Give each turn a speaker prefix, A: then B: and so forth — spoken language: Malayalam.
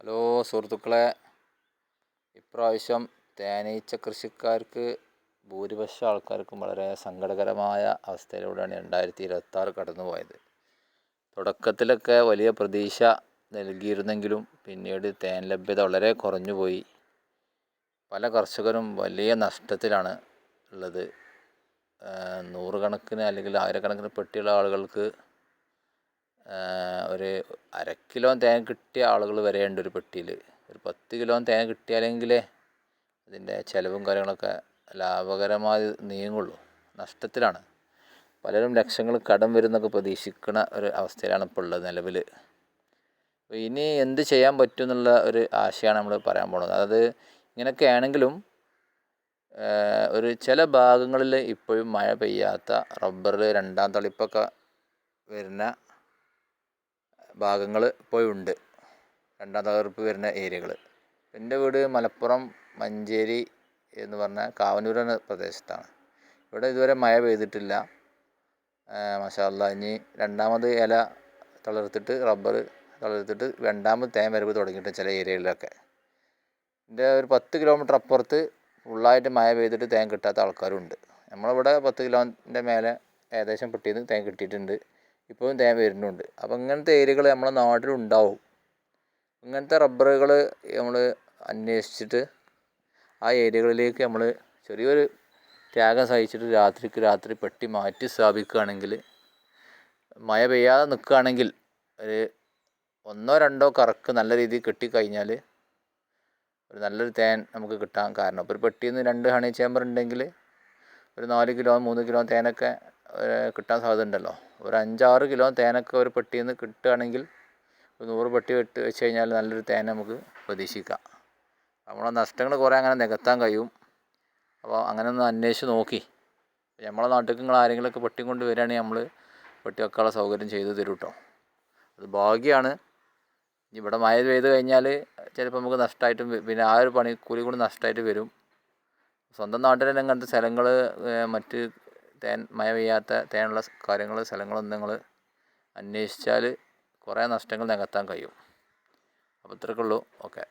A: ഹലോ സുഹൃത്തുക്കളെ, ഇപ്രാവശ്യം തേനീച്ച കൃഷിക്കാർക്ക് ഭൂരിപക്ഷം ആൾക്കാർക്കും വളരെ സങ്കടകരമായ അവസ്ഥയിലൂടെയാണ് 2026 കടന്നുപോയത്. തുടക്കത്തിലൊക്കെ വലിയ പ്രതീക്ഷ നൽകിയിരുന്നെങ്കിലും പിന്നീട് തേൻ ലഭ്യത വളരെ കുറഞ്ഞുപോയി. പല കർഷകരും വലിയ നഷ്ടത്തിലാണ് ഉള്ളത്. നൂറുകണക്കിന് അല്ലെങ്കിൽ ആയിരക്കണക്കിന് പെട്ടിയുള്ള ആളുകൾക്ക് ഒരു അര കിലോ തേൻ കിട്ടിയ ആളുകൾ വരെയുണ്ട് ഒരു പെട്ടിയിൽ. ഒരു 10 കിലോ തേൻ കിട്ടിയാലെങ്കിലേ അതിൻ്റെ ചിലവും കാര്യങ്ങളൊക്കെ ലാഭകരമായി നീങ്ങുള്ളൂ. നഷ്ടത്തിലാണ്. പലരും ലക്ഷങ്ങൾ കടം വരുന്നൊക്കെ പ്രതീക്ഷിക്കുന്ന ഒരു അവസ്ഥയിലാണ് ഇപ്പോൾ ഉള്ളത് നിലവിൽ. അപ്പോൾ ഇനി എന്ത് ചെയ്യാൻ പറ്റും എന്നുള്ള ഒരു ആശയമാണ് നമ്മൾ പറയാൻ പോകുന്നത്. അതായത് ഇങ്ങനെയൊക്കെ ആണെങ്കിലും ഒരു ചില ഭാഗങ്ങളിൽ ഇപ്പോഴും മഴ പെയ്യാത്ത റബ്ബറിൽ രണ്ടാം തളിപ്പൊക്കെ വരുന്ന ഭാഗങ്ങൾ ഇപ്പോഴും ഉണ്ട്. രണ്ടാം തളിർപ്പ് വരുന്ന ഏരിയകൾ. എൻ്റെ വീട് മലപ്പുറം മഞ്ചേരി എന്ന് പറഞ്ഞ കാവന്നൂർ എന്ന പ്രദേശത്താണ്. ഇവിടെ ഇതുവരെ മഴ പെയ്തിട്ടില്ല. മാഷാ അല്ലാഹ്. ഇനി രണ്ടാമത് ഇല തളിർത്തിട്ട് റബ്ബർ തളിർത്തിട്ട് രണ്ടാമത് തേൻ വരവ് തുടങ്ങിയിട്ട് ചില ഏരിയകളിലൊക്കെ. എൻ്റെ ഒരു 10 കിലോമീറ്റർ അപ്പുറത്ത് ഫുള്ളായിട്ട് മഴ പെയ്തിട്ട് തേൻ കിട്ടാത്ത ആൾക്കാരുണ്ട്. നമ്മളിവിടെ 10 കിലോൻ്റെ മേലെ ഏകദേശം പെട്ടിയിൽ തേൻ കിട്ടിയിട്ടുണ്ട്. ഇപ്പോഴും തേൻ വരുന്നുണ്ട്. അപ്പോൾ ഇങ്ങനത്തെ ഏരിയകൾ നമ്മളെ നാട്ടിലുണ്ടാവും. ഇങ്ങനത്തെ റബ്ബറുകൾ നമ്മൾ അന്വേഷിച്ചിട്ട് ആ ഏരിയകളിലേക്ക് നമ്മൾ ചെറിയൊരു ത്യാഗം സഹിച്ചിട്ട് രാത്രി പെട്ടി മാറ്റി സ്ഥാപിക്കുകയാണെങ്കിൽ, മഴ പെയ്യാതെ നിൽക്കുകയാണെങ്കിൽ ഒരു 1-2 കറക്ക് നല്ല രീതിയിൽ കിട്ടിക്കഴിഞ്ഞാൽ ഒരു നല്ലൊരു തേൻ നമുക്ക് കിട്ടാൻ കാരണം. ഇപ്പോൾ ഒരു പെട്ടിയിൽ നിന്ന് 2 ഹണി ചേമ്പർ ഉണ്ടെങ്കിൽ ഒരു 4 കിലോ 3 കിലോ തേനൊക്കെ കിട്ടാൻ സാധ്യത ഉണ്ടല്ലോ. ഒരു 5-6 കിലോ തേനൊക്കെ ഒരു പെട്ടിയിൽ നിന്ന് കിട്ടുകയാണെങ്കിൽ ഒരു 100 പെട്ടി വെച്ച് കഴിഞ്ഞാൽ നല്ലൊരു തേൻ നമുക്ക് പ്രതീക്ഷിക്കാം. നമ്മളെ നഷ്ടങ്ങൾ കുറേ അങ്ങനെ നികത്താൻ കഴിയും. അപ്പോൾ അങ്ങനെ ഒന്ന് അന്വേഷിച്ച് നോക്കി. നമ്മളെ നാട്ടിലേക്ക് നിങ്ങൾ ആരെങ്കിലുമൊക്കെ പെട്ടി കൊണ്ട് വരികയാണെങ്കിൽ നമ്മൾ പെട്ടി വെക്കാനുള്ള സൗകര്യം ചെയ്തു തരും കേട്ടോ. അത് ഭാഗ്യമാണ്. ഇവിടെ മഴ പെയ്ത് കഴിഞ്ഞാൽ ചിലപ്പോൾ നമുക്ക് നഷ്ടമായിട്ടും പിന്നെ ആ ഒരു പണിക്കൂലി കൂടി നഷ്ടമായിട്ട് വരും. സ്വന്തം നാട്ടിൽ തന്നെ അങ്ങനത്തെ സ്ഥലങ്ങൾ മറ്റ് തേൻ മഴ പെയ്യാത്ത തേനുള്ള സ്ഥലങ്ങളൊന്നും നിങ്ങൾ അന്വേഷിച്ചാൽ കുറേ നഷ്ടങ്ങൾ നികത്താൻ കഴിയും. അപ്പോൾ ഇത്രയൊക്കെ ഉള്ളൂ. ഓക്കെ.